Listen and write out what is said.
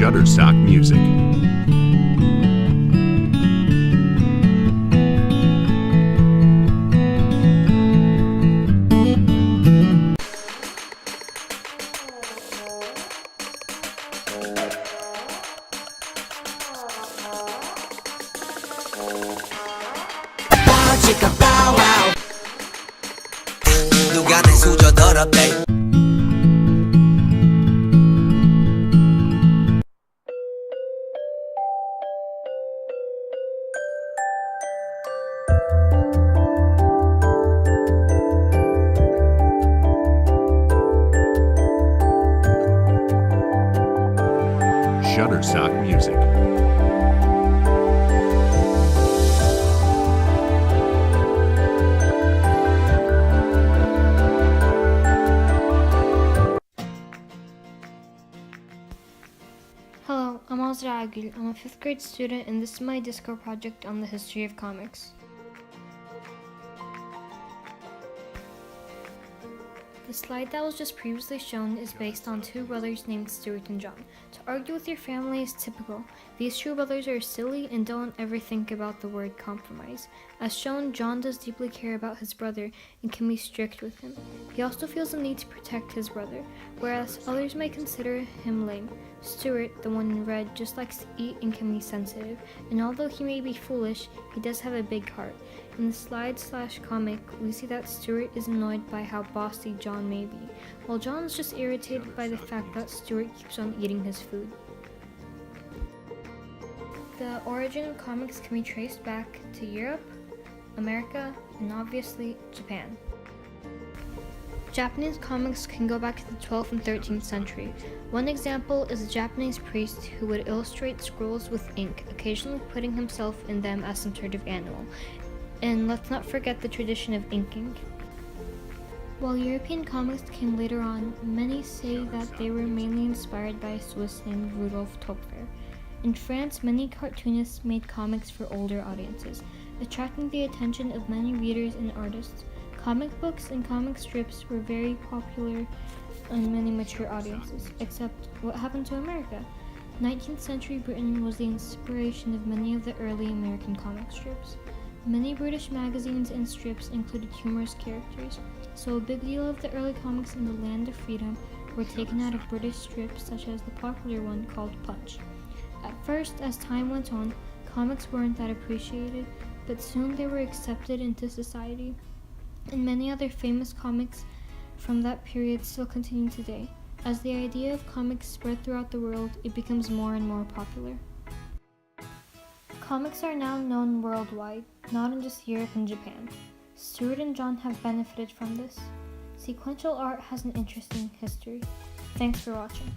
Shutterstock Music. chicka bow wow. 누가 내 수저 더럽대. Shutterstock Music. Hello, I'm Azra. I'm a 5th grade student and this is my Discord project on the history of comics. The slide that was just previously shown is based on two brothers named Stuart and John. To argue with your family is typical. These two brothers are silly and don't ever think about the word compromise. As shown, John does deeply care about his brother and can be strict with him. He also feels the need to protect his brother, whereas others may consider him lame. Stuart, the one in red, just likes to eat and can be sensitive, and although he may be foolish, he does have a big heart. In the slide/comic, we see that Stuart is annoyed by how bossy John may be, while John is just irritated by the fact that Stuart keeps on eating his food. The origin of comics can be traced back to Europe, America, and obviously Japan. Japanese comics can go back to the 12th and 13th century. One example is a Japanese priest who would illustrate scrolls with ink, occasionally putting himself in them as some sort of animal. And let's not forget the tradition of inking. While European comics came later on, many say that they were mainly inspired by a Swiss named Rudolf Topfer. In France, many cartoonists made comics for older audiences, attracting the attention of many readers and artists. Comic books and comic strips were very popular in many mature audiences, except what happened to America? 19th century Britain was the inspiration of many of the early American comic strips. Many British magazines and strips included humorous characters, so a big deal of the early comics in the Land of Freedom were taken out of British strips such as the popular one called Punch. At first, as time went on, comics weren't that appreciated, but soon they were accepted into society. And many other famous comics from that period still continue today. As the idea of comics spread throughout the world, it becomes more and more popular. Comics are now known worldwide, not in just Europe and Japan. Stuart and John have benefited from this. Sequential art has an interesting history. Thanks for watching.